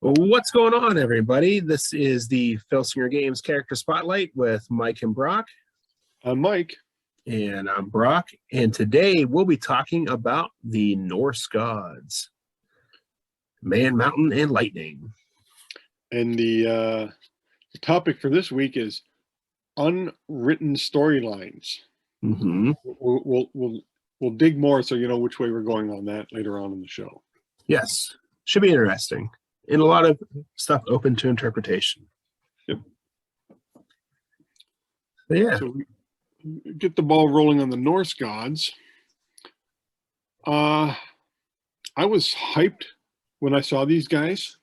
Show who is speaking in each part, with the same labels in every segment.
Speaker 1: What's going on, everybody? This is the Filsinger Games Character Spotlight with Mike and Brock.
Speaker 2: I'm Mike.
Speaker 1: And I'm Brock. And today we'll be talking about the Norse Gods, Man-Mountain and Lightning.
Speaker 2: And the topic for this week is unwritten storylines.
Speaker 1: Mm-hmm.
Speaker 2: We'll dig more so you know which way we're going on that later on in the show.
Speaker 1: Yes, should be interesting. And a lot of stuff open to interpretation.
Speaker 2: Yep.
Speaker 1: Yeah.
Speaker 2: So we get the ball rolling on the Norse gods. I was hyped when I saw these guys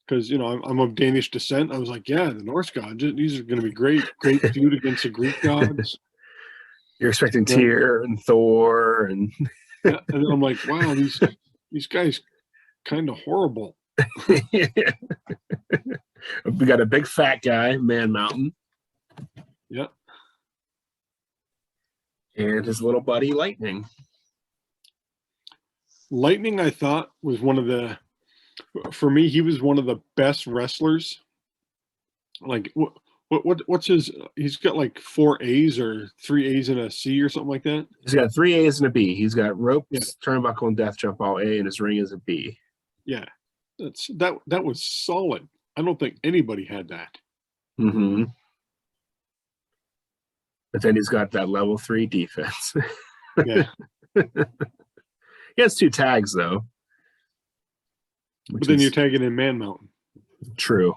Speaker 2: because, you know, I'm of Danish descent. I was like, yeah, the Norse gods, these are going to be great feud against the Greek gods.
Speaker 1: You're expecting Tyr and Thor. And
Speaker 2: yeah, and I'm like, wow, these guys kind of horrible.
Speaker 1: We got a big fat guy, Man-Mountain.
Speaker 2: Yeah.
Speaker 1: And his little buddy, Lightning.
Speaker 2: Lightning, I thought, was for me, he was one of the best wrestlers. Like, what's his, he's got like 4 A's or 3 A's and a C or something like that.
Speaker 1: He's got 3 A's and a B. He's got ropes, turnbuckle, and death jump all A, and his ring is a B.
Speaker 2: Yeah. That was solid. I don't think anybody had that.
Speaker 1: Mm-hmm. But then he's got that level 3 defense.
Speaker 2: Yeah.
Speaker 1: He has 2 tags, though.
Speaker 2: But then you're tagging in Man-Mountain.
Speaker 1: True.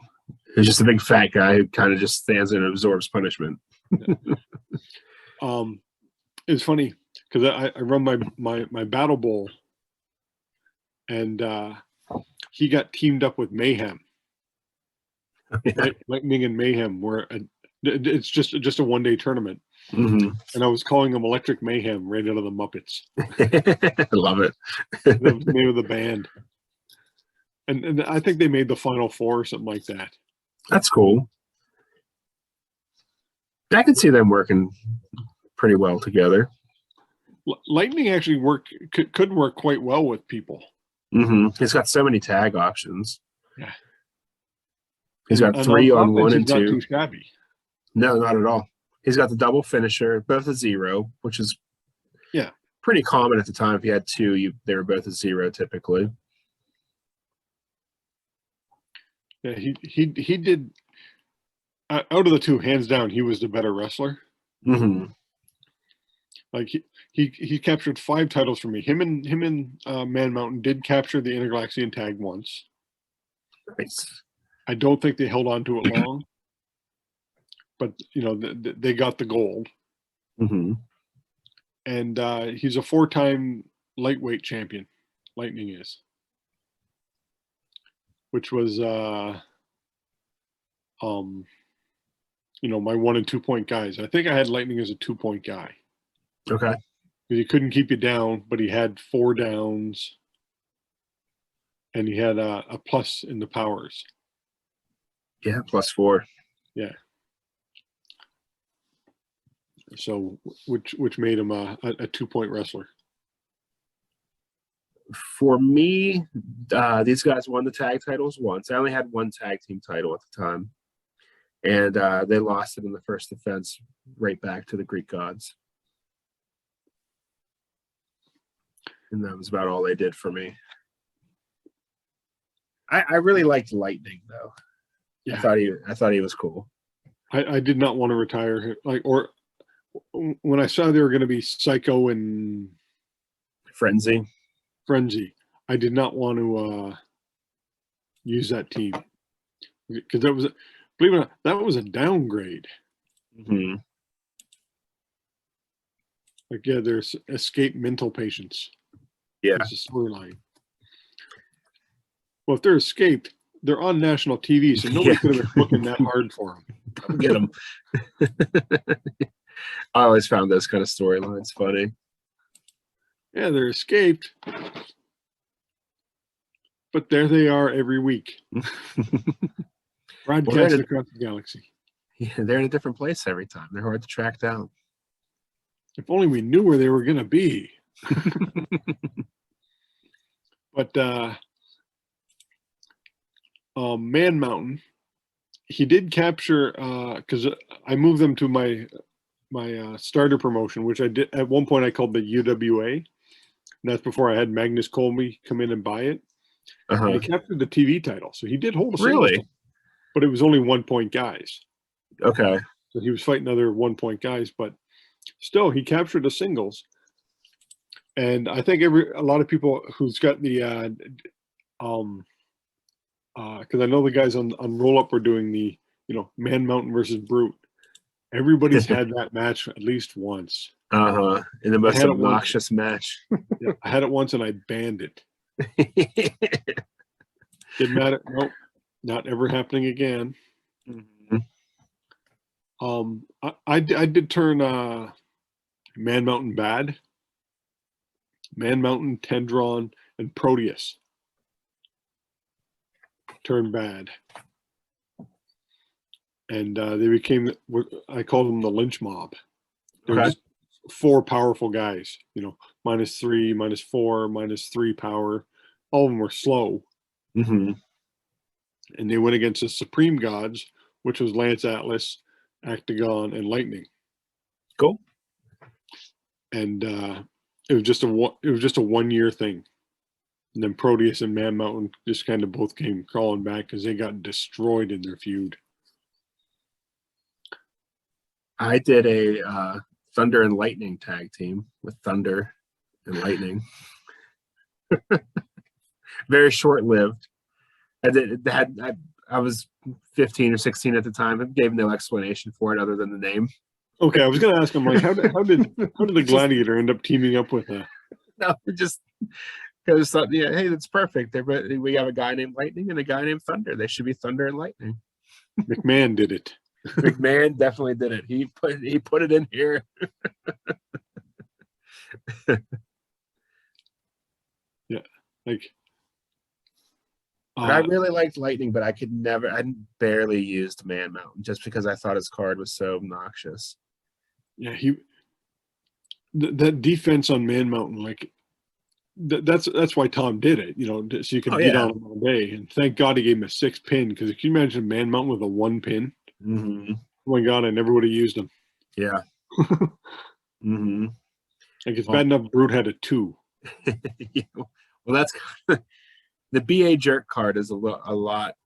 Speaker 1: He's just a big fat guy who kind of just stands and absorbs punishment.
Speaker 2: It's funny because I run my battle bowl, and he got teamed up with Mayhem. Yeah. Lightning and Mayhem, where it's just a 1-day tournament.
Speaker 1: Mm-hmm.
Speaker 2: And I was calling them Electric Mayhem right out of the Muppets.
Speaker 1: I love it.
Speaker 2: The name of the band. And I think they made the Final Four or something like that.
Speaker 1: That's cool. I can see them working pretty well together.
Speaker 2: Lightning actually could work quite well with people.
Speaker 1: Mm-hmm. He's got so many tag options.
Speaker 2: Yeah.
Speaker 1: He's got 3 on 1 and 2.
Speaker 2: Not too shabby.
Speaker 1: No, not at all. He's got the double finisher, both a 0, which is pretty common at the time. If you had 2, they were both a 0 typically.
Speaker 2: Yeah, he did. Out of the 2, hands down, he was the better wrestler.
Speaker 1: Mm-hmm.
Speaker 2: Like he captured 5 titles for me. Him and Man-Mountain did capture the Intergalaxian tag once.
Speaker 1: Nice.
Speaker 2: I don't think they held on to it long, but you know they got the gold.
Speaker 1: Mm-hmm.
Speaker 2: And he's a 4-time lightweight champion. Lightning is, which was you know, my 1 and 2 point guys. I think I had Lightning as a 2-point guy.
Speaker 1: Okay.
Speaker 2: Because he couldn't keep you down, but he had 4 downs, and he had a plus in the powers.
Speaker 1: Yeah, +4.
Speaker 2: Yeah. So, which made him a 2-point wrestler.
Speaker 1: For me, these guys won the tag titles once. I only had 1 tag team title at the time. And they lost it in the first defense right back to the Greek gods. And that was about all they did for me. I really liked Lightning, though. Yeah. I thought he was cool.
Speaker 2: I did not want to retire. Or when I saw they were going to be Psycho and
Speaker 1: Frenzy,
Speaker 2: I did not want to use that team because that was, believe it or not, that was a downgrade.
Speaker 1: Mm-hmm.
Speaker 2: Like, yeah, there's escape mental patients.
Speaker 1: Yeah,
Speaker 2: it's a storyline. Well, if they're escaped, they're on national TV, so nobody could have been looking that hard for them.
Speaker 1: Come get them. I always found those kind of storylines funny.
Speaker 2: Yeah, they're escaped, but there they are every week, broadcast across the galaxy.
Speaker 1: Yeah, they're in a different place every time. They're hard to track down.
Speaker 2: If only we knew where they were going to be. But Man-Mountain, he did capture, because I moved them to my starter promotion, which I did at one point. I called the UWA, and that's before I had Magnus Colby come in and buy it. And he captured the TV title, so he did hold a singles,
Speaker 1: Really?
Speaker 2: but it was only 1 point guys.
Speaker 1: Okay.
Speaker 2: So he was fighting other 1 point guys, but still he captured the singles. And I think a lot of people who's got the because I know the guys on Roll Up were doing the Man-Mountain versus Brute. Everybody's had that match at least once.
Speaker 1: In the most obnoxious match.
Speaker 2: Yeah, I had it once and I banned it. Didn't matter. Nope, not ever happening again.
Speaker 1: Mm-hmm.
Speaker 2: I did turn Man-Mountain bad. Man-Mountain, Tendron, and Proteus turned bad. And they became, I called them the lynch mob. They were just 4 powerful guys, -3, -4, -3 power. All of them were slow.
Speaker 1: Mm-hmm.
Speaker 2: And they went against the Supreme Gods, which was Lance Atlas, Octagon, and Lightning.
Speaker 1: Cool.
Speaker 2: And it was just a 1 year thing. And then Proteus and Man-Mountain just kind of both came crawling back because they got destroyed in their feud.
Speaker 1: I did a Thunder and Lightning tag team with Thunder and Lightning. Very short-lived. I was 15 or 16 at the time. I gave no explanation for it other than the name.
Speaker 2: Okay, I was going to ask him, like, how did the Gladiator end up teaming up with a?
Speaker 1: No, just because hey, that's perfect. We have a guy named Lightning and a guy named Thunder. They should be Thunder and Lightning.
Speaker 2: McMahon did it.
Speaker 1: McMahon definitely did it. He put it in here.
Speaker 2: Yeah, like.
Speaker 1: I really liked Lightning, but I barely used Man-Mountain just because I thought his card was so obnoxious.
Speaker 2: Yeah, that defense on Man-Mountain, like that's why Tom did it, so you could get on him all day. And thank God he gave him a 6 pin, because can you imagine Man-Mountain with a 1 pin?
Speaker 1: Mm-hmm.
Speaker 2: Oh my God, I never would have used him.
Speaker 1: Yeah. Mm-hmm.
Speaker 2: Like it's bad enough Brute had a 2.
Speaker 1: Yeah. Well, that's the BA Jerk card is a lot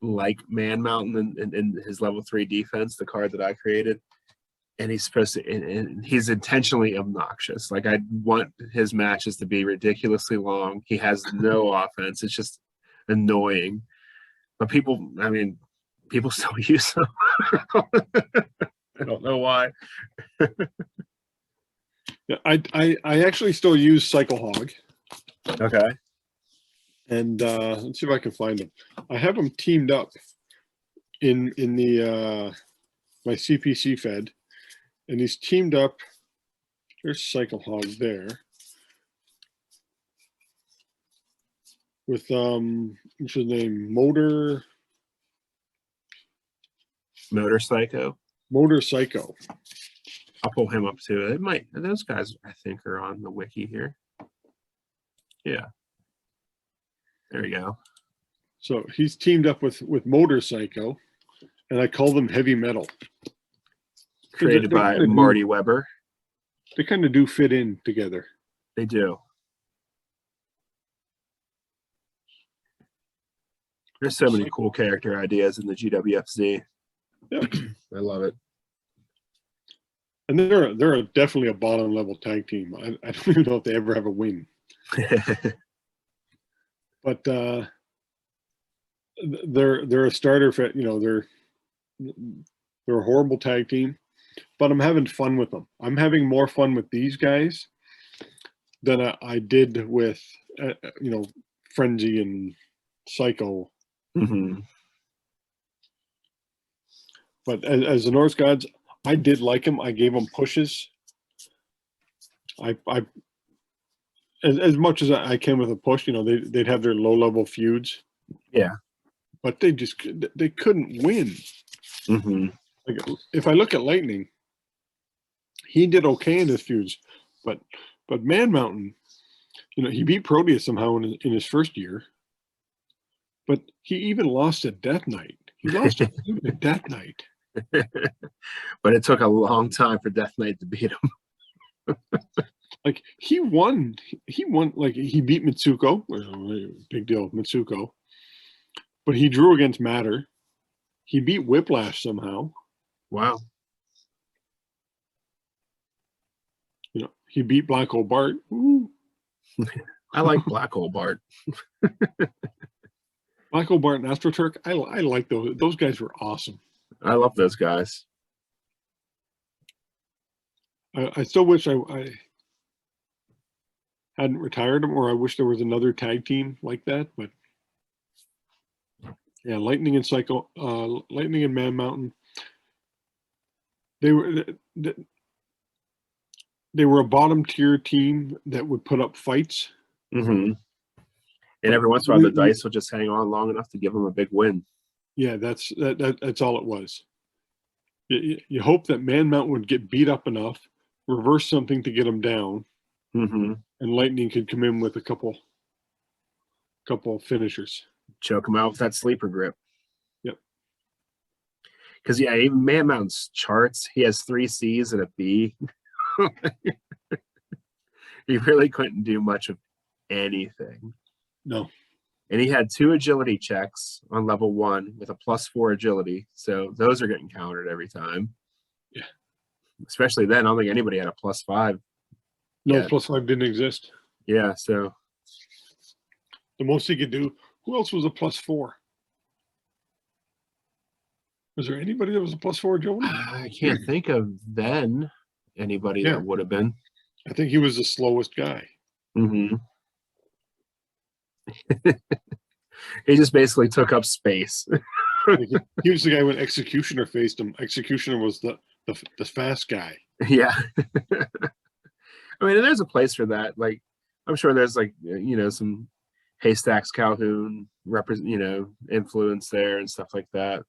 Speaker 1: like Man-Mountain in his level 3 defense, the card that I created. And he's supposed to, and he's intentionally obnoxious. Like, I want his matches to be ridiculously long. He has no offense. It's just annoying. But people still use him. I don't know why.
Speaker 2: Yeah, I actually still use Cycle Hog.
Speaker 1: Okay.
Speaker 2: And let's see if I can find him. I have him teamed up in the my CPC Fed, and he's teamed up. There's Cycle Hog there with what's his name? Motor
Speaker 1: Psycho.
Speaker 2: Motor Psycho.
Speaker 1: I'll pull him up too. Those guys I think are on the wiki here. Yeah. There we go.
Speaker 2: So he's teamed up with Motor Psycho, and I call them Heavy Metal.
Speaker 1: Created by Marty Weber.
Speaker 2: They kind of do fit in together.
Speaker 1: They do. There's so many cool character ideas in the GWFZ.
Speaker 2: Yeah.
Speaker 1: I love it.
Speaker 2: And they're definitely a bottom level tag team. I don't even know if they ever have a win. But they're a starter for, they're a horrible tag team, but I'm having fun with them. I'm having more fun with these guys than I did with Frenzy and Psycho.
Speaker 1: Mm-hmm.
Speaker 2: But as the Norse Gods, I did like them. I gave them pushes. I as much as I can with a push, they'd have their low level feuds.
Speaker 1: Yeah. But
Speaker 2: they couldn't win.
Speaker 1: Mm-hmm.
Speaker 2: Like, if I look at Lightning, he did okay in his feuds, but Man-Mountain, he beat Proteus somehow in his first year. But he even lost at Death Knight. He lost at Death Knight.
Speaker 1: But it took a long time for Death Knight to beat him.
Speaker 2: Like he won. Like he beat Mitsuko. Big deal, Mitsuko. But he drew against Matter. He beat Whiplash somehow.
Speaker 1: Wow.
Speaker 2: He beat Black Hole Bart. Ooh.
Speaker 1: I like Black Hole Bart.
Speaker 2: Black Hole Bart and AstroTurk. I like those. Those guys were awesome.
Speaker 1: I love those guys.
Speaker 2: I still wish I hadn't retired them, or I wish there was another tag team like that. But yeah, Lightning and Lightning and Man-Mountain. They were a bottom tier team that would put up fights.
Speaker 1: Mm-hmm. And every once in a while, the dice will just hang on long enough to give them a big win.
Speaker 2: Yeah, that's all it was. You hope that Man-Mountain would get beat up enough, reverse something to get them down,
Speaker 1: mm-hmm.
Speaker 2: and Lightning could come in with a couple finishers.
Speaker 1: Choke them out with that sleeper grip.
Speaker 2: Yep.
Speaker 1: Because, yeah, even Man-Mountain's charts, he has 3 C's and a B. He really couldn't do much of anything.
Speaker 2: No.
Speaker 1: And he had 2 agility checks on level 1 with a +4 agility. So those are getting countered every time.
Speaker 2: Yeah.
Speaker 1: Especially then, I don't think anybody had a +5.
Speaker 2: No,
Speaker 1: yet.
Speaker 2: +5 didn't exist.
Speaker 1: Yeah, so.
Speaker 2: The most he could do. Who else was a +4? Was there anybody that was a +4 agility?
Speaker 1: I can't think of then anybody that would have been.
Speaker 2: I think he was the slowest guy.
Speaker 1: Mm-hmm. He just basically took up space.
Speaker 2: He was the guy when Executioner faced him. Executioner was the fast guy.
Speaker 1: Yeah. I mean, there's a place for that. Like, I'm sure there's like, some Haystacks Calhoun influence there and stuff like that.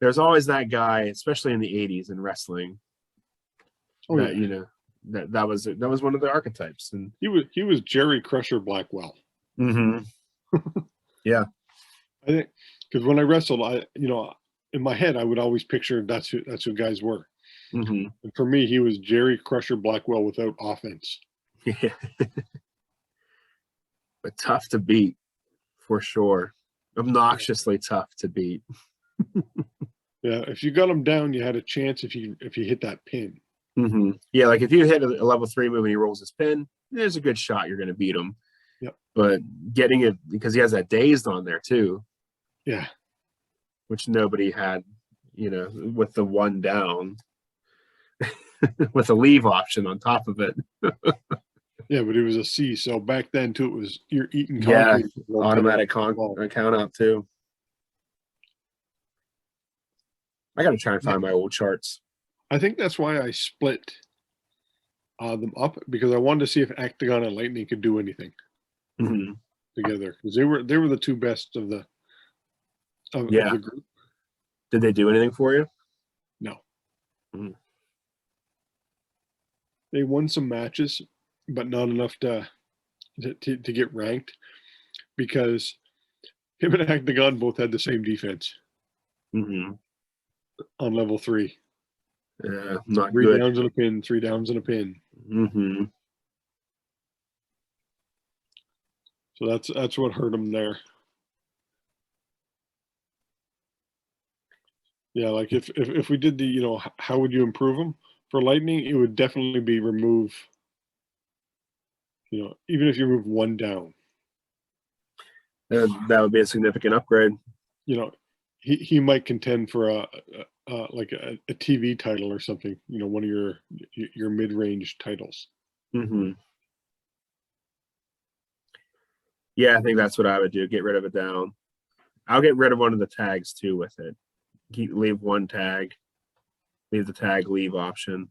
Speaker 1: There's always that guy, especially in the 80s in wrestling.
Speaker 2: Oh,
Speaker 1: that,
Speaker 2: yeah.
Speaker 1: That was one of the archetypes. And
Speaker 2: he was Jerry Crusher Blackwell.
Speaker 1: Mm-hmm. Yeah.
Speaker 2: I think because when I wrestled, in my head I would always picture that's who guys were.
Speaker 1: Mm-hmm.
Speaker 2: And for me, he was Jerry Crusher Blackwell without offense.
Speaker 1: Yeah. But tough to beat, for sure. Obnoxiously tough to beat.
Speaker 2: Yeah, if you got him down, you had a chance if you hit that pin.
Speaker 1: Mm-hmm. Yeah, like if you hit a level 3 move and he rolls his pin, there's a good shot you're going to beat him.
Speaker 2: Yep.
Speaker 1: But getting it, because he has that dazed on there too.
Speaker 2: Yeah.
Speaker 1: Which nobody had, with the 1 down. With a leave option on top of it.
Speaker 2: Yeah, but it was a C. So back then too, it was you're eating concrete.
Speaker 1: Yeah, automatic count out too. I got to try and find my old charts.
Speaker 2: I think that's why I split them up, because I wanted to see if Octagon and Lightning could do anything together, because they were the 2 best of the group.
Speaker 1: Did they do anything for you?
Speaker 2: No.
Speaker 1: Mm-hmm.
Speaker 2: They won some matches, but not enough to get ranked, because him and Octagon both had the same defense on level 3.
Speaker 1: Not
Speaker 2: 3
Speaker 1: good.
Speaker 2: downs and a pin, 3 downs and a pin.
Speaker 1: Mm-hmm.
Speaker 2: So that's what hurt him there. Yeah, like if we did the, how would you improve them? For Lightning, it would definitely be remove, even if you remove 1 down.
Speaker 1: That would be a significant upgrade.
Speaker 2: He might contend for a TV title or something, one of your mid-range titles.
Speaker 1: Mm-hmm. Yeah, I think that's what I would do. Get rid of it down. I'll get rid of one of the tags too with it. Leave 1 tag. Leave the tag leave option.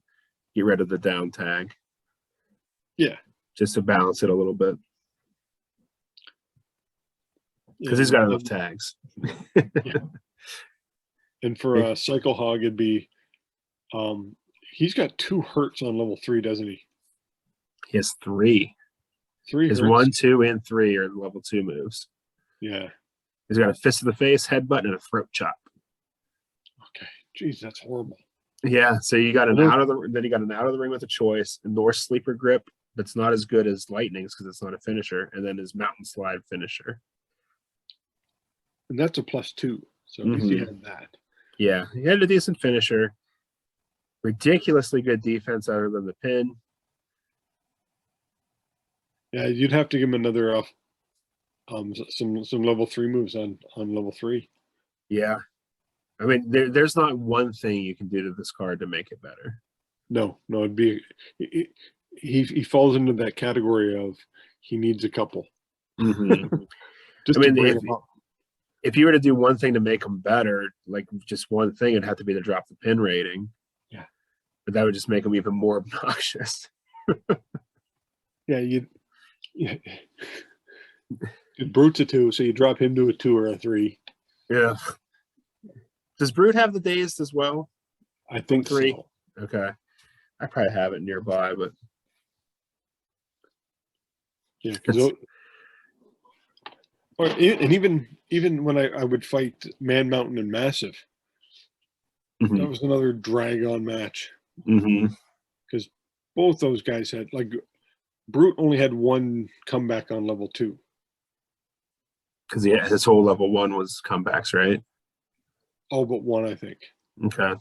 Speaker 1: Get rid of the down tag.
Speaker 2: Yeah.
Speaker 1: Just to balance it a little bit. Because he's got enough tags.
Speaker 2: Yeah. And for Cycle Hog, it'd be he's got 2 hurts on level 3, doesn't he?
Speaker 1: He has 3.
Speaker 2: 3
Speaker 1: his
Speaker 2: hurts.
Speaker 1: 1, 2, and 3 are level 2 moves.
Speaker 2: Yeah.
Speaker 1: He's got a fist to the face, headbutt, and a throat chop.
Speaker 2: Okay. Jeez, that's horrible.
Speaker 1: Yeah, so you got an out of the ring with a choice, a Norse sleeper grip that's not as good as Lightning's because it's not a finisher, and then his mountain slide finisher.
Speaker 2: And that's a +2. So at least he had that.
Speaker 1: Yeah, he had a decent finisher. Ridiculously good defense other than the pin.
Speaker 2: Yeah, you'd have to give him another some level 3 moves on level 3.
Speaker 1: Yeah. I mean, there's not one thing you can do to this card to make it better.
Speaker 2: No, it'd be he falls into that category of he needs a couple. Just
Speaker 1: I
Speaker 2: to
Speaker 1: mean,
Speaker 2: bring him up.
Speaker 1: if you were to do one thing to make him better, like just one thing, it'd have to be to drop the pin rating.
Speaker 2: Yeah.
Speaker 1: But that would just make him even more obnoxious.
Speaker 2: Yeah, Brute's a 2, so you drop him to a 2 or a 3.
Speaker 1: Yeah. Does Brute have the dazed as well?
Speaker 2: I think
Speaker 1: 3.
Speaker 2: so.
Speaker 1: Okay. I probably have it nearby, but
Speaker 2: yeah, and even when I would fight Man-Mountain and Massive, that was another drag-on match. Because both those guys had, like, Brute only had one comeback on level 2.
Speaker 1: Because his whole level 1 was comebacks, right?
Speaker 2: All but one, I think.
Speaker 1: Okay.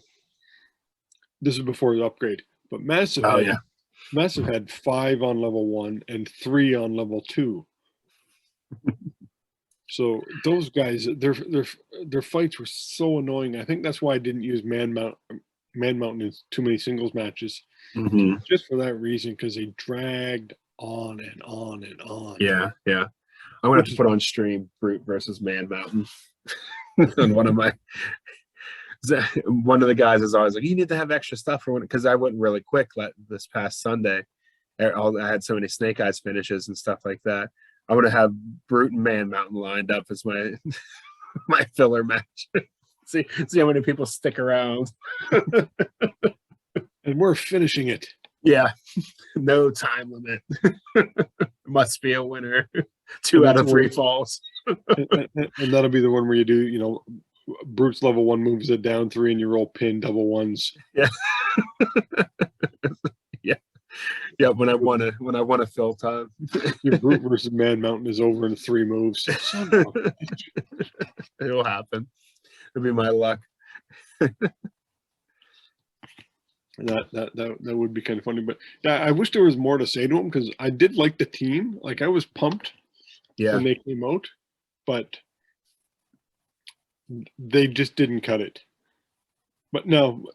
Speaker 2: This is before his upgrade. But Massive had 5 on level 1 and 3 on level 2. So those guys, their fights were so annoying. I think that's why I didn't use Man-Mountain in too many singles matches. Just for that reason, because they dragged on and on and on.
Speaker 1: Yeah. I'm gonna have to put on stream Brute versus Man-Mountain. And one of the guys is always like, you need to have extra stuff for when, because I went really quick this past Sunday. I had so many Snake Eyes finishes and stuff like that. I'm gonna have Brute and Man-Mountain lined up as my my filler match. see how many people stick around.
Speaker 2: And we're finishing it.
Speaker 1: Yeah, no time limit. Must be a winner. 2 out of 3 falls.
Speaker 2: And that'll be the one where you do, Brute's level 1 moves it down 3 and you roll pin double ones.
Speaker 1: Yeah. Yeah, when I want to fill time.
Speaker 2: Your Brute versus Man-Mountain is over in 3 moves.
Speaker 1: It'll happen. It'll be my luck.
Speaker 2: That would be kind of funny, but yeah, I wish there was more to say to him because I did like the team. Like I was pumped when they came out, but they just didn't cut it. But no,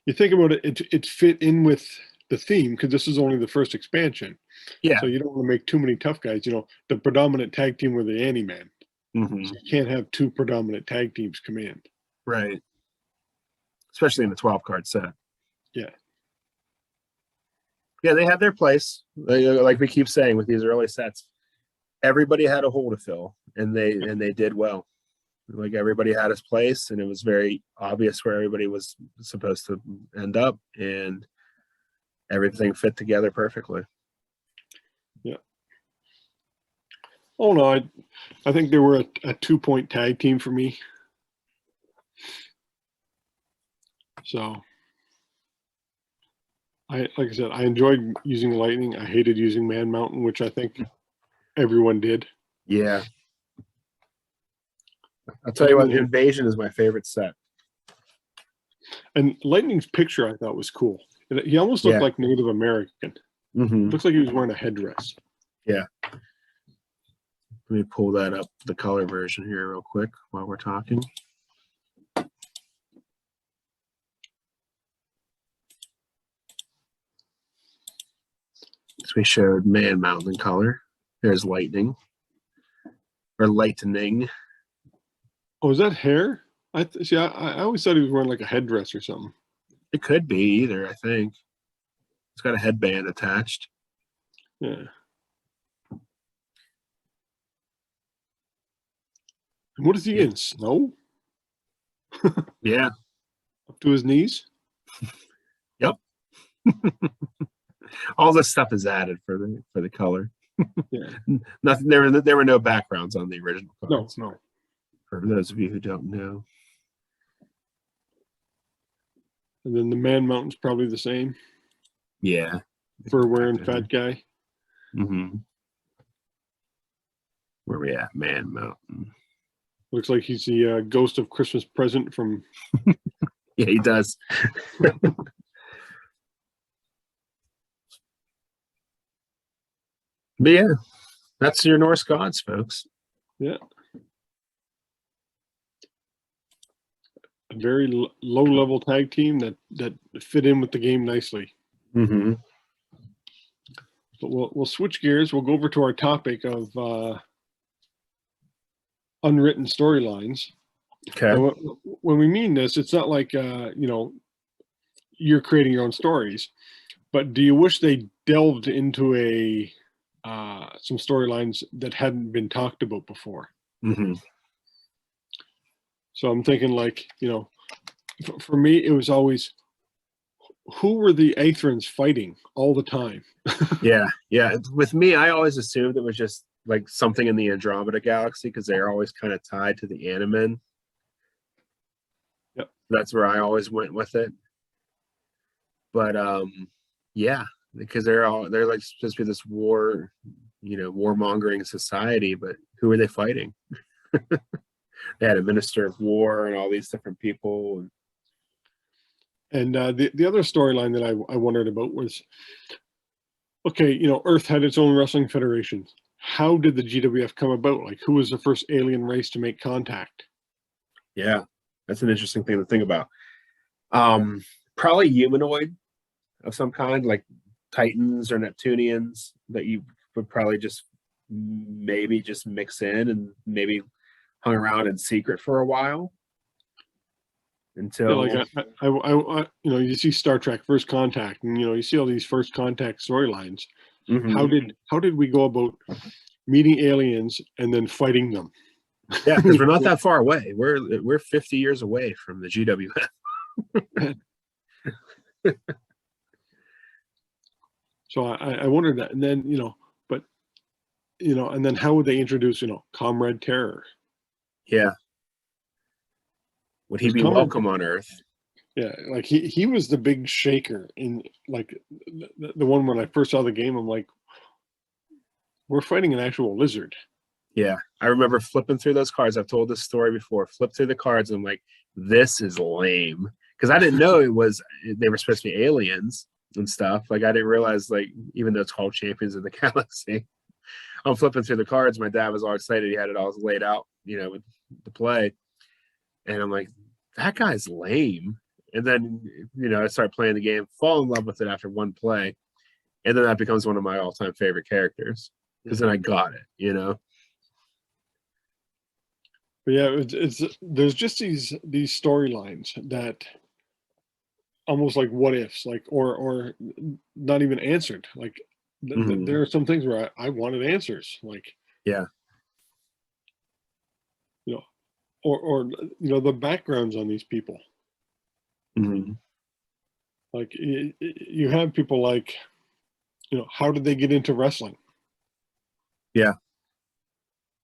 Speaker 2: you think about it, it fit in with the theme because this is only the first expansion.
Speaker 1: Yeah.
Speaker 2: So you don't want to make too many tough guys. The predominant tag team were the Anti-Man. So you can't have 2 predominant tag teams come in.
Speaker 1: Right. Especially in a 12-card set.
Speaker 2: Yeah.
Speaker 1: Yeah, they had their place. Like we keep saying with these early sets, everybody had a hole to fill, and they did well. Like everybody had his place, and it was very obvious where everybody was supposed to end up, and everything fit together perfectly.
Speaker 2: Yeah. Oh no, I think they were a 2-point tag team for me. So like I said, I enjoyed using Lightning. I hated using Man-Mountain, which I think everyone did.
Speaker 1: Yeah. I'll tell you what, Invasion is my favorite set.
Speaker 2: And Lightning's picture I thought was cool. He almost looked like Native American. Looks like he was wearing a headdress. Yeah.
Speaker 1: Let me pull that up, the color version here real quick while we're talking. So we showed Man-Mountain in color. There's Lightning. Or Lightning.
Speaker 2: Oh, is that hair? I always thought he was wearing like a headdress or something.
Speaker 1: It could be either, I think. It's got a headband attached.
Speaker 2: Yeah. And what is he in? Snow?
Speaker 1: Yeah.
Speaker 2: Up to his knees?
Speaker 1: Yep. All this stuff is added for the color.
Speaker 2: Yeah.
Speaker 1: Nothing. There were no backgrounds on the original cards.
Speaker 2: No.
Speaker 1: For those of you who don't know.
Speaker 2: And then the Man-Mountain's probably the same.
Speaker 1: Yeah.
Speaker 2: Fur wearing fat guy.
Speaker 1: Mm-hmm. Where we at? Man-Mountain.
Speaker 2: Looks like he's the ghost of Christmas Present from.
Speaker 1: Yeah, he does. But yeah, that's your Norse Gods, folks.
Speaker 2: Yeah. A very low-level tag team that fit in with the game nicely.
Speaker 1: Mm-hmm.
Speaker 2: But we'll switch gears. We'll go over to our topic of unwritten storylines.
Speaker 1: Okay.
Speaker 2: And when we mean this, it's not like you're creating your own stories, but do you wish they delved into some storylines that hadn't been talked about before?
Speaker 1: Mm-hmm.
Speaker 2: So I'm thinking, like, for me, it was always, who were the Aetherans fighting all the time?
Speaker 1: Yeah. With me, I always assumed it was just like something in the Andromeda galaxy because they're always kind of tied to the Animan.
Speaker 2: Yep.
Speaker 1: That's where I always went with it. But yeah, because they're like supposed to be this warmongering society, but who are they fighting? They had a minister of war and all these different people.
Speaker 2: And the other storyline that I wondered about was, okay, Earth had its own wrestling federation. How did the GWF come about? Like, who was the first alien race to make contact?
Speaker 1: Yeah, that's an interesting thing to think about. Probably humanoid of some kind, like Titans or Neptunians, that you would probably just mix in and maybe hung around in secret for a while until
Speaker 2: you see Star Trek First Contact, and you see all these First Contact storylines.
Speaker 1: Mm-hmm.
Speaker 2: How did we go about meeting aliens and then fighting them?
Speaker 1: Yeah, because we're not that far away. We're 50 years away from the GWF.
Speaker 2: So I wondered that, and then and then how would they introduce Comrade Terror?
Speaker 1: Yeah. Would he be welcome on Earth?
Speaker 2: Yeah, like he was the big shaker in, like, the one when I first saw the game. I'm like, we're fighting an actual lizard.
Speaker 1: Yeah, I remember flipping through those cards. I've told this story before. Flip through the cards and I'm like, this is lame, because I didn't know they were supposed to be aliens and stuff. Like, I didn't realize, like, even though it's called Champions of the Galaxy, I'm flipping through the cards. My dad was all excited. He had it all laid out, with the play. And I'm like, that guy's lame. And then, I start playing the game, fall in love with it after one play. And then that becomes one of my all-time favorite characters, because then I got it,
Speaker 2: But yeah, there's just these storylines that almost like what ifs, like, or not even answered. Like,
Speaker 1: Mm-hmm.
Speaker 2: there are some things where I wanted answers, like,
Speaker 1: yeah,
Speaker 2: or the backgrounds on these people.
Speaker 1: mm-hmm.
Speaker 2: Like, you have people like, how did they get into wrestling?
Speaker 1: Yeah.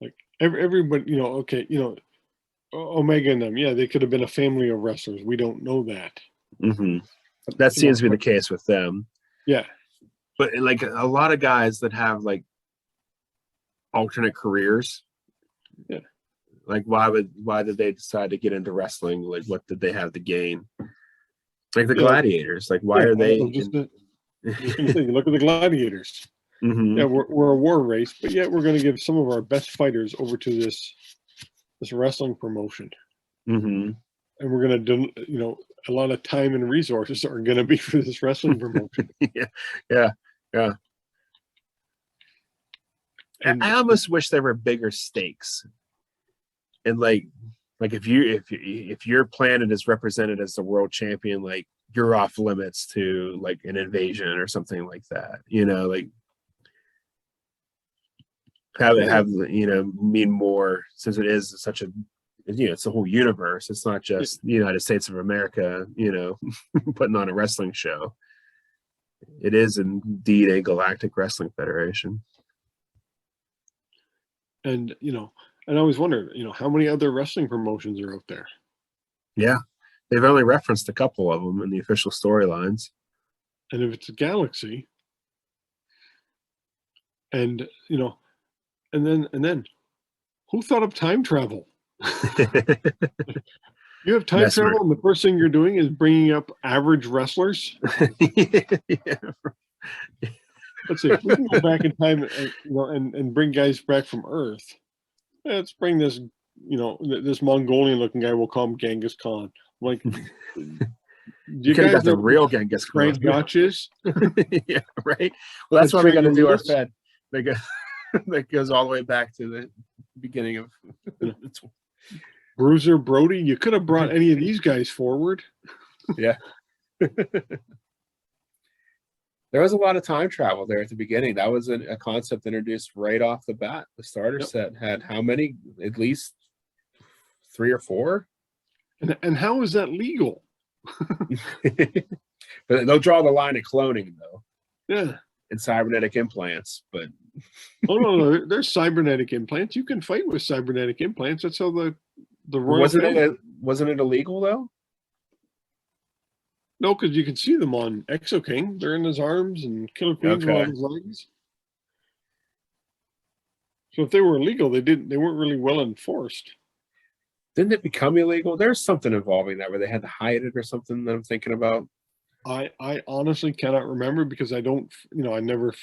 Speaker 2: Like, everybody, okay, Omega and them, yeah, they could have been a family of wrestlers. We don't know that.
Speaker 1: Mm-hmm. That seems to be the case with them.
Speaker 2: Yeah.
Speaker 1: But like a lot of guys that have like alternate careers.
Speaker 2: Yeah.
Speaker 1: Like, why did they decide to get into wrestling? Like, what did they have to gain? Like the gladiators. Like, why are they?
Speaker 2: Just gonna say, look at the gladiators.
Speaker 1: Mm-hmm.
Speaker 2: Yeah, we're a war race, but yet we're going to give some of our best fighters over to this wrestling promotion.
Speaker 1: Mm-hmm. And
Speaker 2: we're going to, a lot of time and resources are going to be for this wrestling promotion.
Speaker 1: Yeah.
Speaker 2: And
Speaker 1: I almost wish there were bigger stakes. And like if your planet is represented as the world champion, like, you're off limits to like an invasion or something like that. Like, have it mean more, since it is such a it's the whole universe. It's not just the United States of America, putting on a wrestling show. It is indeed a galactic wrestling federation.
Speaker 2: And And I always wondered, how many other wrestling promotions are out there?
Speaker 1: Yeah, they've only referenced a couple of them in the official storylines.
Speaker 2: And if it's a galaxy, and and then who thought of time travel? You have time
Speaker 1: Mesmer.
Speaker 2: travel, and the first thing you're doing is bringing up average wrestlers.
Speaker 1: Yeah.
Speaker 2: Let's see, if we can go back in time, and bring guys back from Earth. Let's bring this, this Mongolian-looking guy. We'll call him Genghis Khan. I'm like, do
Speaker 1: You
Speaker 2: you
Speaker 1: could have
Speaker 2: guys
Speaker 1: got the
Speaker 2: know
Speaker 1: real
Speaker 2: who
Speaker 1: Genghis Khan.
Speaker 2: Frank Gotch is?
Speaker 1: Yeah, right. Well, that's
Speaker 2: That's
Speaker 1: why we got to
Speaker 2: Trader
Speaker 1: do our
Speaker 2: Lewis.
Speaker 1: Fed. That goes, that goes all the way back to the beginning of.
Speaker 2: Yeah. Bruiser Brody. You could have brought any of these guys forward.
Speaker 1: Yeah. There was a lot of time travel there at the beginning. That was a concept introduced right off the bat. The starter set had how many? At least 3 or 4.
Speaker 2: And how is that legal?
Speaker 1: But they'll draw the line at cloning, though,
Speaker 2: Yeah.
Speaker 1: and cybernetic implants. But
Speaker 2: Oh no, there's cybernetic implants. You can fight with cybernetic implants. That's how the royal
Speaker 1: wasn't it illegal though?
Speaker 2: No, because you can see them on Exo King. They're in his arms, and Killer Queens were on his legs. So if they were illegal, they weren't really well enforced.
Speaker 1: Didn't it become illegal? There's something involving that where they had to hide it or something that I'm thinking about.
Speaker 2: I honestly cannot remember because I don't, I never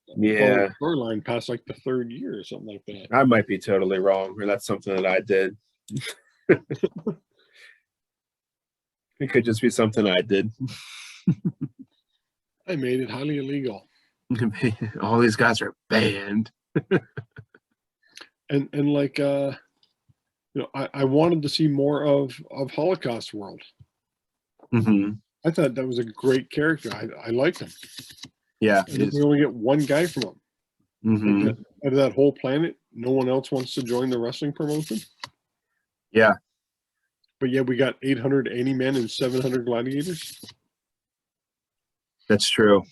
Speaker 2: followed the storyline past like the 3rd year or something like that.
Speaker 1: I might be totally wrong, or that's something that I did. It could just be something I did.
Speaker 2: I made it highly illegal.
Speaker 1: All these guys are banned.
Speaker 2: And like I wanted to see more of Holocaust World.
Speaker 1: Mm-hmm.
Speaker 2: I thought that was a great character. I liked him.
Speaker 1: Yeah.
Speaker 2: And we only get one guy from him.
Speaker 1: Mm-hmm.
Speaker 2: Like out of that whole planet, no one else wants to join the wrestling promotion.
Speaker 1: Yeah.
Speaker 2: But yeah, we got 880 men and 700 gladiators.
Speaker 1: That's true.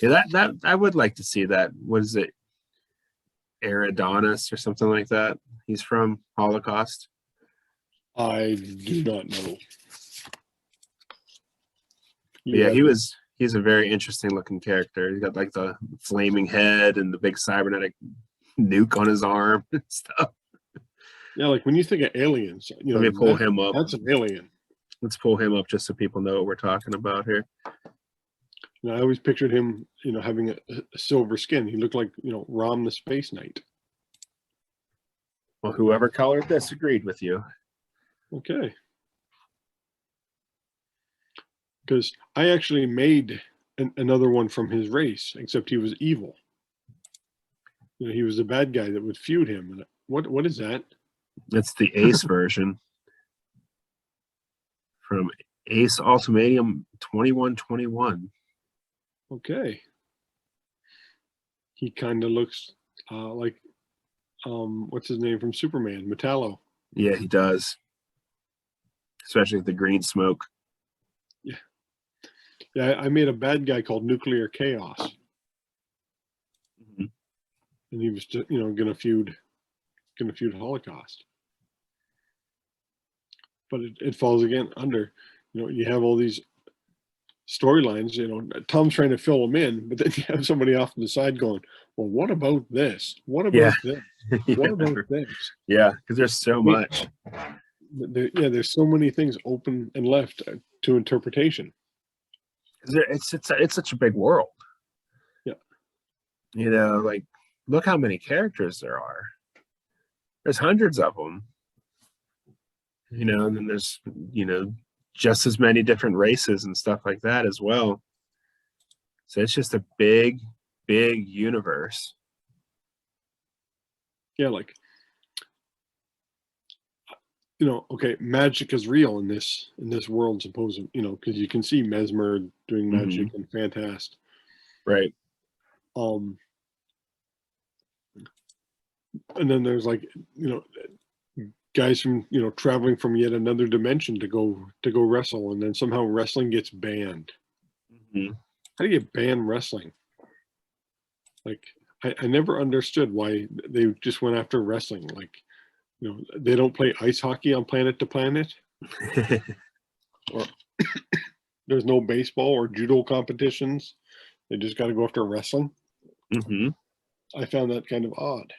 Speaker 1: Yeah, that I would like to see that. What is it? Eridonis or something like that. He's from Holocaust.
Speaker 2: I do not know.
Speaker 1: Yeah, he's a very interesting looking character. He's got like the flaming head and the big cybernetic nuke on his arm and stuff.
Speaker 2: Yeah, like when you think of aliens,
Speaker 1: let me pull him up.
Speaker 2: That's an alien.
Speaker 1: Let's pull him up just so people know what we're talking about here.
Speaker 2: I always pictured him, having a silver skin. He looked like, Rom the Space Knight.
Speaker 1: Well, whoever colored this agreed with you.
Speaker 2: Okay. Because I actually made another one from his race, except he was evil. He was a bad guy that would feud him. And what is that?
Speaker 1: It's the Ace version from Ace Ultimatum 2121.
Speaker 2: Okay. He kind of looks like, what's his name from Superman? Metallo.
Speaker 1: Yeah, he does. Especially with the green smoke.
Speaker 2: Yeah. Yeah, I made a bad guy called Nuclear Chaos.
Speaker 1: Mm-hmm.
Speaker 2: And he was, gonna feud Holocaust. But it falls again under, you have all these storylines, Tom's trying to fill them in, but then you have somebody off to the side going, well, what about this? What about this? What about this?
Speaker 1: Yeah, because there's so much.
Speaker 2: There's so many things open and left to interpretation.
Speaker 1: It's such a big world. Yeah. Like, look how many characters there are. There's hundreds of them. And then there's, just as many different races and stuff like that as well. So it's just a big, big universe.
Speaker 2: Yeah, like, okay, magic is real in this world, supposedly, because you can see Mesmer doing magic and Fantast.
Speaker 1: Right.
Speaker 2: And then there's like, guys from, traveling from yet another dimension to go wrestle, and then somehow wrestling gets banned.
Speaker 1: Mm-hmm.
Speaker 2: How do you ban wrestling? Like, I never understood why they just went after wrestling. Like, they don't play ice hockey on Planet to Planet, or there's no baseball or judo competitions. They just got to go after wrestling.
Speaker 1: Mm-hmm.
Speaker 2: I found that kind of odd.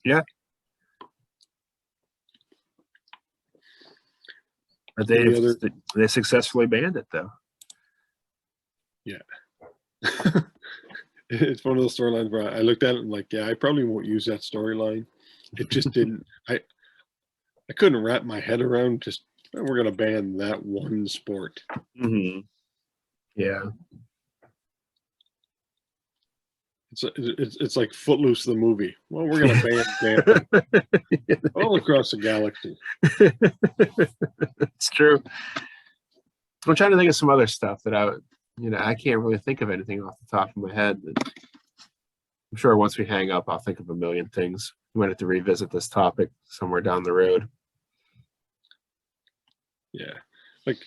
Speaker 1: Yeah. But they successfully banned it, though.
Speaker 2: Yeah. It's one of those storylines where I looked at it and like, yeah, I probably won't use that storyline. It just didn't. I couldn't wrap my head around just, we're going to ban that one sport.
Speaker 1: Mm-hmm. Yeah.
Speaker 2: It's like Footloose the movie. Well, we're going to ban dancing all across the galaxy.
Speaker 1: It's true. I'm trying to think of some other stuff that I can't really think of anything off the top of my head. I'm sure once we hang up, I'll think of a million things. We might have to revisit this topic somewhere down the road.
Speaker 2: Yeah, like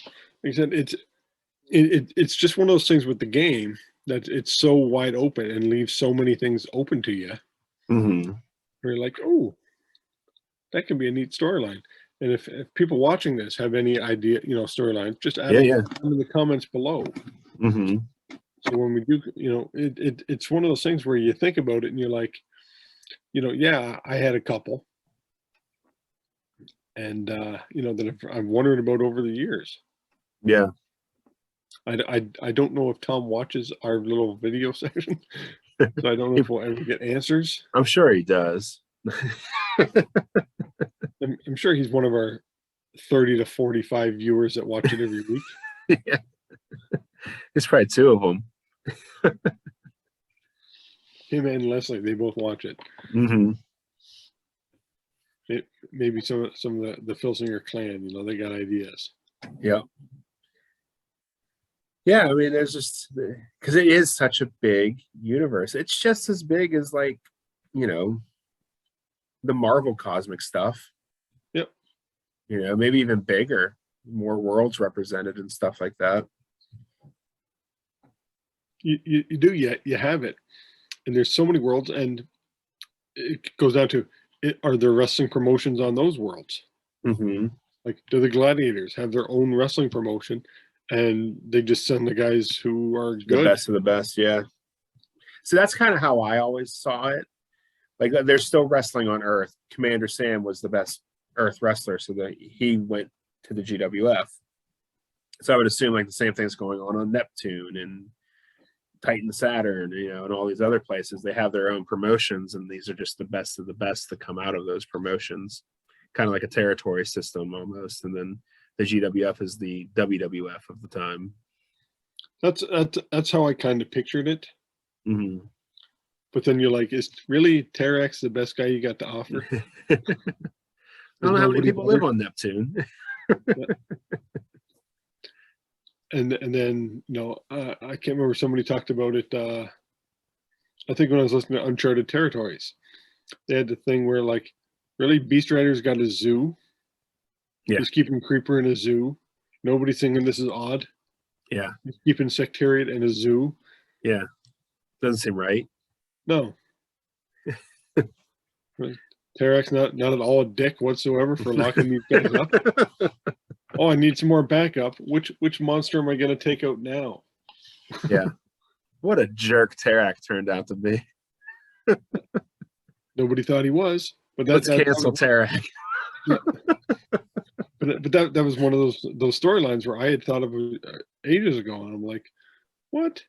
Speaker 2: I said, it's just one of those things with the game that it's so wide open and leaves so many things open to you.
Speaker 1: Mm-hmm.
Speaker 2: You're like, oh, that can be a neat storyline. And if people watching this have any idea, storylines, just add them in the comments below.
Speaker 1: Mm-hmm.
Speaker 2: So when we do, it's one of those things where you think about it and you're like, yeah, I had a couple. And, that I've wondered about over the years.
Speaker 1: Yeah.
Speaker 2: I don't know if Tom watches our little video section, so I don't know if we'll ever get answers.
Speaker 1: I'm sure he does.
Speaker 2: I'm sure he's one of our 30 to 45 viewers that watch it every week.
Speaker 1: Yeah. There's probably two of them.
Speaker 2: Him and Leslie, they both watch it.
Speaker 1: Mm-hmm.
Speaker 2: Maybe some of the Filsinger clan, they got ideas.
Speaker 1: Yeah. Yeah, I mean, there's just, because it is such a big universe. It's just as big as, like, the Marvel cosmic stuff.
Speaker 2: Yep.
Speaker 1: Maybe even bigger, more worlds represented and stuff like that.
Speaker 2: You do, you have it. And there's so many worlds, and it goes down to, are there wrestling promotions on those worlds?
Speaker 1: Mm-hmm.
Speaker 2: Like, do the Gladiators have their own wrestling promotion, and they just send the guys who are good?
Speaker 1: The best of the best, yeah. So that's kind of how I always saw it. Like, there's still wrestling on Earth. Commander Sam was the best Earth wrestler, so that he went to the GWF. So I would assume like the same thing's going on Neptune and Titan Saturn, and all these other places. They have their own promotions, and these are just the best of the best that come out of those promotions, kind of like a territory system almost. And then the GWF is the WWF of the time.
Speaker 2: That's how I kind of pictured it.
Speaker 1: Mm-hmm.
Speaker 2: But then you're like, is really Terax the best guy you got to offer?
Speaker 1: I don't know how many people live on Neptune.
Speaker 2: And then I can't remember, somebody talked about it. I think when I was listening to Uncharted Territories, they had the thing where like, really, Beast Rider's got a zoo.
Speaker 1: Yeah.
Speaker 2: He's keeping Creeper in a zoo. Nobody's thinking this is odd.
Speaker 1: Yeah.
Speaker 2: He's keeping Sectariat in a zoo.
Speaker 1: Yeah. Doesn't seem right.
Speaker 2: No. Terax not at all a dick whatsoever for locking these guys up. Oh, I need some more backup. Which monster am I going to take out now?
Speaker 1: Yeah. What a jerk Terax turned out to be.
Speaker 2: Nobody thought he was. But
Speaker 1: let's cancel Terax.
Speaker 2: Yeah. But that was one of those storylines where I had thought of ages ago, and I'm like, what?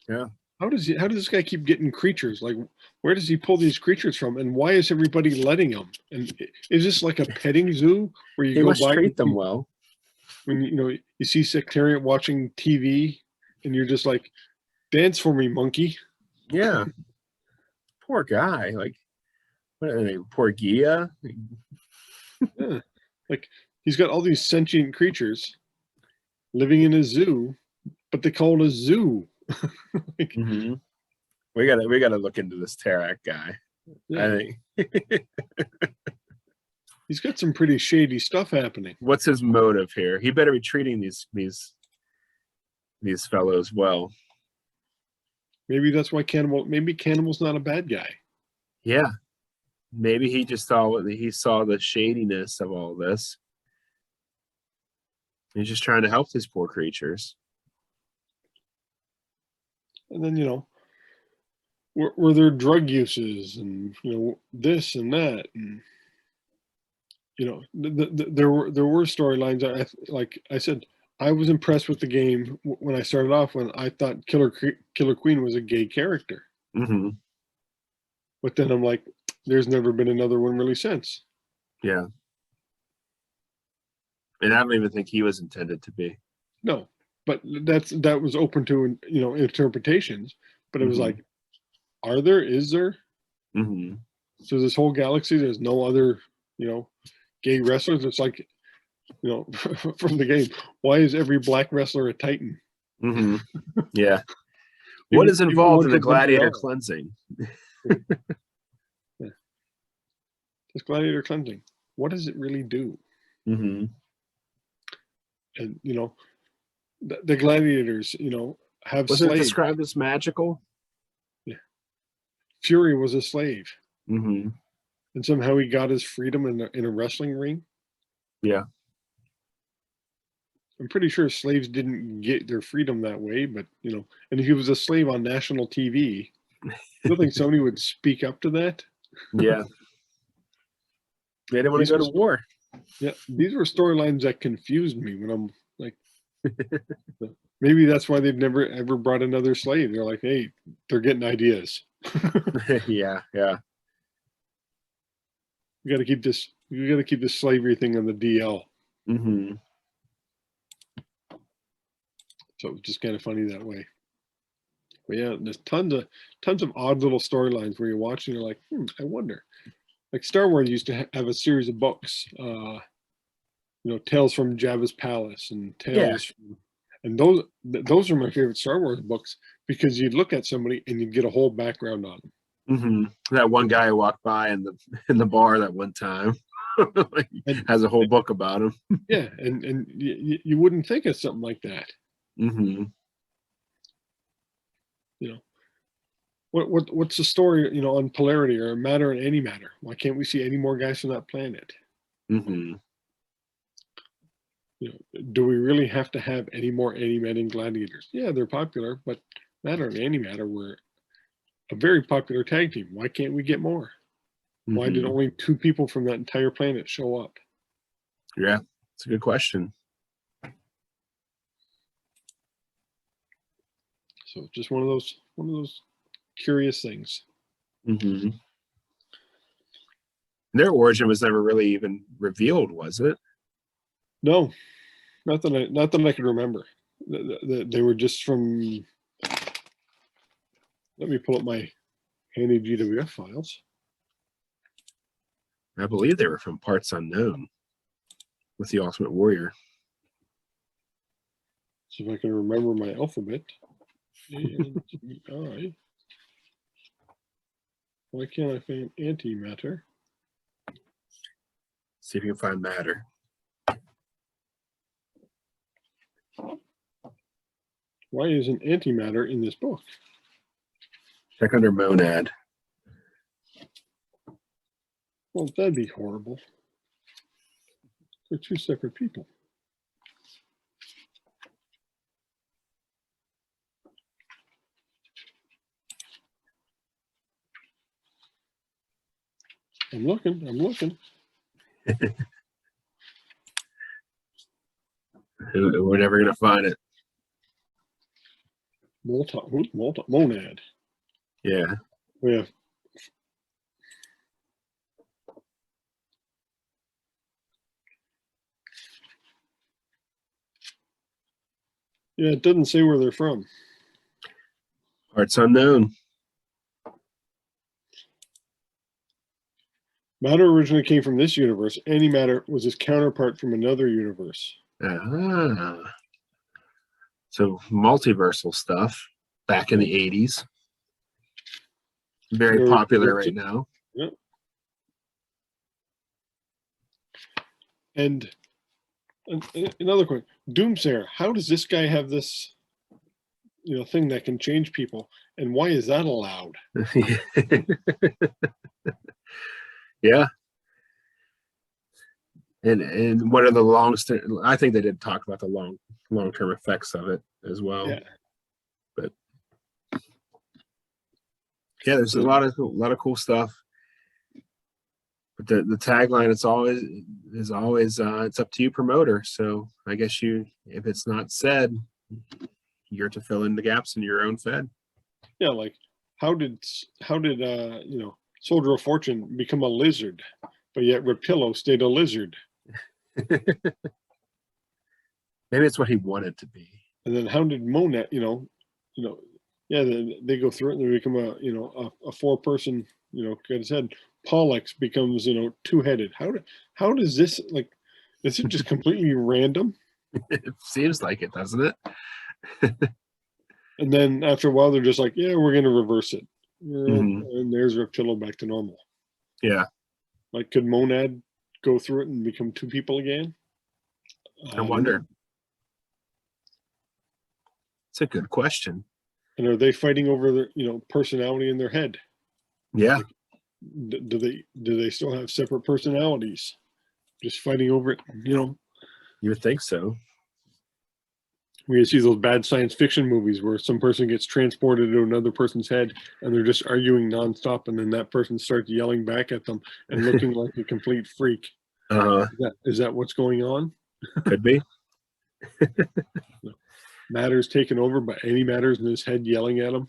Speaker 1: Yeah.
Speaker 2: How does this guy keep getting creatures? Like, where does he pull these creatures from? And why is everybody letting him? And is this like a petting zoo where you
Speaker 1: must treat them well?
Speaker 2: When you see Sectariat watching TV, and you're just like, dance for me, monkey.
Speaker 1: Yeah. Poor guy. Like, what are they? Poor Gia.
Speaker 2: Yeah. Like, he's got all these sentient creatures living in a zoo, but they call it a zoo. Like,
Speaker 1: mm-hmm. We gotta look into this Terax guy. Yeah. I think
Speaker 2: he's got some pretty shady stuff happening.
Speaker 1: What's his motive here? He better be treating these fellows well.
Speaker 2: Maybe that's why Cannibal. Maybe Cannibal's not a bad guy.
Speaker 1: Yeah. Maybe he just saw the shadiness of all this. He's just trying to help these poor creatures.
Speaker 2: And then, you know, were there drug uses and, you know, this and that, and, you know, there were storylines. Like I said, I was impressed with the game when I started off, when I thought Killer Queen was a gay character.
Speaker 1: Mm-hmm.
Speaker 2: But then I'm like, there's never been another one really since.
Speaker 1: Yeah. And I don't even think he was intended to be.
Speaker 2: No, but that was open to, you know, interpretations. But it was
Speaker 1: Mhm.
Speaker 2: like, are there? Is there?
Speaker 1: Mm-hmm.
Speaker 2: So this whole galaxy, there's no other, you know, gay wrestlers. It's like, you know, from the game, why is every black wrestler a Titan?
Speaker 1: Mm-hmm. Yeah. What is
Speaker 2: Even
Speaker 1: involved in
Speaker 2: ones
Speaker 1: the
Speaker 2: of them they
Speaker 1: gladiator
Speaker 2: are.
Speaker 1: cleansing?
Speaker 2: Yeah. This gladiator cleansing, what does it really do?
Speaker 1: Mm-hmm.
Speaker 2: And, you know, the gladiators, you know, have
Speaker 1: Wasn't it
Speaker 2: slaves.
Speaker 1: described as magical?
Speaker 2: Yeah. Fury was a slave,
Speaker 1: Mm-hmm.
Speaker 2: and somehow he got his freedom in a wrestling ring.
Speaker 1: Yeah.
Speaker 2: I'm pretty sure slaves didn't get their freedom that way, but, you know, and if he was a slave on national TV, I don't think somebody would speak up to that.
Speaker 1: Yeah. They didn't want to go to war.
Speaker 2: Yeah, these were storylines that confused me when I'm like, maybe that's why they've never ever brought another slave. They're like, hey, they're getting ideas.
Speaker 1: Yeah. Yeah.
Speaker 2: We got to keep this. We got to keep this slavery thing on the DL.
Speaker 1: Mm-hmm.
Speaker 2: So it's just kind of funny that way. But yeah, there's tons of odd little storylines where you're watching. You're like, I wonder. Like Star Wars used to have a series of books. You know, Tales from Jabba's Palace and Tales from, and those are my favorite Star Wars books, because you'd look at somebody and you'd get a whole background on them.
Speaker 1: Mm-hmm. That one guy who walked by in the bar that one time like,
Speaker 2: And,
Speaker 1: has a whole book about him.
Speaker 2: yeah, and you wouldn't think of something like that.
Speaker 1: Mm-hmm.
Speaker 2: You know, what's the story? You know, on polarity or matter and antimatter? Why can't we see any more guys from that planet?
Speaker 1: Mm-hmm.
Speaker 2: You know, do we really have to have any more antimatter gladiators? Yeah, they're popular, but matter and antimatter were a very popular tag team. Why can't we get more? Why did
Speaker 1: Mm-hmm.
Speaker 2: only 2 people from that entire planet show up?
Speaker 1: Yeah, it's a good question.
Speaker 2: So just one of those curious things.
Speaker 1: Mm-hmm. Their origin was never really even revealed, was it?
Speaker 2: No, not that I can remember. They were just from. Let me pull up my handy GWF files.
Speaker 1: I believe they were from Parts Unknown with the Ultimate Warrior.
Speaker 2: See if I can remember my alphabet. A-N-T-I. Why can't I find antimatter?
Speaker 1: See if you can find matter.
Speaker 2: Why isn't antimatter in this book?
Speaker 1: Check under monad.
Speaker 2: Well, that'd be horrible. They're 2 separate people. I'm looking.
Speaker 1: We're never going to find it.
Speaker 2: Monad.
Speaker 1: Yeah.
Speaker 2: We have. Yeah, it doesn't say where they're from.
Speaker 1: Parts Unknown.
Speaker 2: Matter originally came from this universe. Antimatter was his counterpart from another universe.
Speaker 1: Ah. So multiversal stuff back in the 80s. Very popular right now.
Speaker 2: Yeah. And another question, Doomsayer, how does this guy have this, you know, thing that can change people? And why is that allowed?
Speaker 1: Yeah. And what are the I think they did talk about the long-term effects of it as well.
Speaker 2: Yeah.
Speaker 1: But yeah, there's a lot of cool stuff. But the tagline is always it's up to you, promoter. So I guess if it's not said, you're to fill in the gaps in your own fed.
Speaker 2: Yeah, like how did Soldier of Fortune become a lizard, but yet Rapillo stayed a lizard?
Speaker 1: Maybe it's what he wanted to be.
Speaker 2: And then how did Monad, yeah, they go through it and they become a 4-person, got his head. Pollux becomes, two-headed. How does this, like, is it just completely random?
Speaker 1: It seems like it, doesn't it?
Speaker 2: And then after a while, they're just like, yeah, we're going to reverse it.
Speaker 1: Mm-hmm.
Speaker 2: And there's Reptillo back to normal.
Speaker 1: Yeah.
Speaker 2: Like, could Monad go through it and become 2 people again?
Speaker 1: I wonder. It's a good question.
Speaker 2: And are they fighting over their, personality in their head?
Speaker 1: Yeah.
Speaker 2: Like, do they still have separate personalities? Just fighting over it,
Speaker 1: You would think so.
Speaker 2: We see those bad science fiction movies where some person gets transported to another person's head and they're just arguing nonstop, and then that person starts yelling back at them and looking like a complete freak. Is that what's going on?
Speaker 1: Could be.
Speaker 2: Matter's taken over, but any Matter's in his head yelling at him.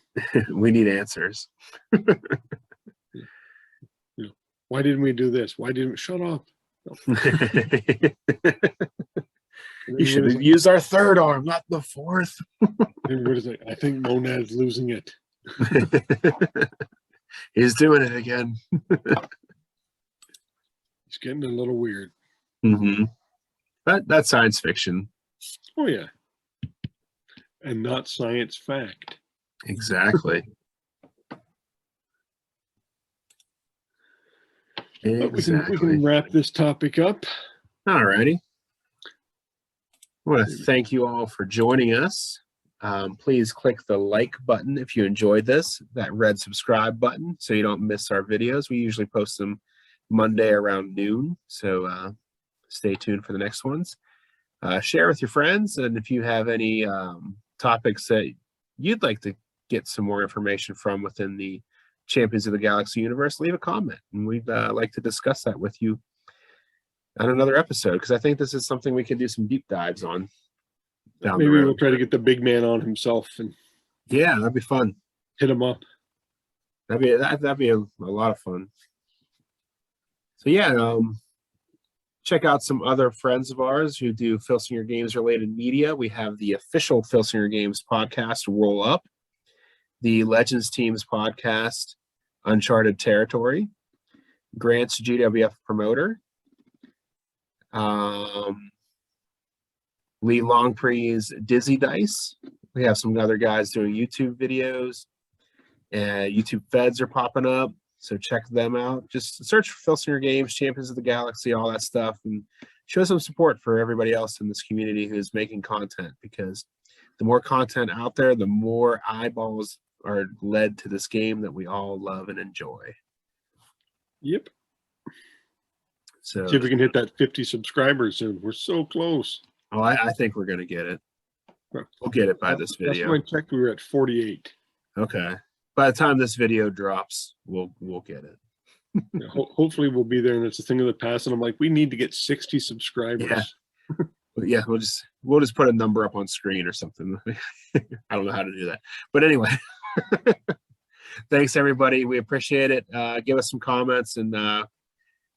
Speaker 1: We need answers.
Speaker 2: Why didn't we do this? Why didn't we shut up?
Speaker 1: You should have used our 3rd arm, not the 4th.
Speaker 2: Everybody's like, I think Monad's losing it.
Speaker 1: He's doing it again.
Speaker 2: He's getting a little weird.
Speaker 1: Mm-hmm. But that's science fiction.
Speaker 2: Oh, yeah. And not science fact.
Speaker 1: Exactly. Exactly.
Speaker 2: We can wrap this topic up.
Speaker 1: All righty. I want to thank you all for joining us. Please click the like button if you enjoyed this, that red subscribe button, so you don't miss our videos. We usually post them Monday around noon, so stay tuned for the next ones. Share with your friends, and if you have any topics that you'd like to get some more information from within the Champions of the Galaxy universe, leave a comment, and we'd like to discuss that with you on another episode, because I think this is something we can do some deep dives on.
Speaker 2: Maybe we'll try to get the big man on himself and
Speaker 1: yeah, that'd be fun.
Speaker 2: Hit him up.
Speaker 1: That'd be a lot of fun. So yeah, check out some other friends of ours who do Filsinger Games related media. We have the official Filsinger Games podcast, Roll Up, the Legends Teams podcast, Uncharted Territory, Grant's GWF Promoter, Lee Longpre's Dizzy Dice. We have some other guys doing YouTube videos, and YouTube feds are popping up, so check them out. Just search for Filsinger Games, Champions of the Galaxy, all that stuff, and show some support for everybody else in this community who's making content, because the more content out there, the more eyeballs are led to this game that we all love and enjoy.
Speaker 2: Yep.
Speaker 1: So
Speaker 2: see if we can hit that 50 subscribers soon. We're so close.
Speaker 1: Oh, I think we're gonna get it. We'll get it by this video.
Speaker 2: Last time I checked, we were at 48.
Speaker 1: Okay. By the time this video drops, we'll get it.
Speaker 2: Yeah, hopefully we'll be there, and it's a thing of the past. And I'm like, we need to get 60 subscribers.
Speaker 1: Yeah. Yeah, we'll just put a number up on screen or something. I don't know how to do that, but anyway. Thanks everybody. We appreciate it. Give us some comments and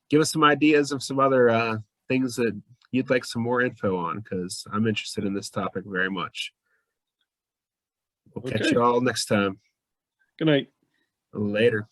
Speaker 1: give us some ideas of some other things that you'd like some more info on, because I'm interested in this topic very much. We'll catch you all next time.
Speaker 2: Good night.
Speaker 1: Later.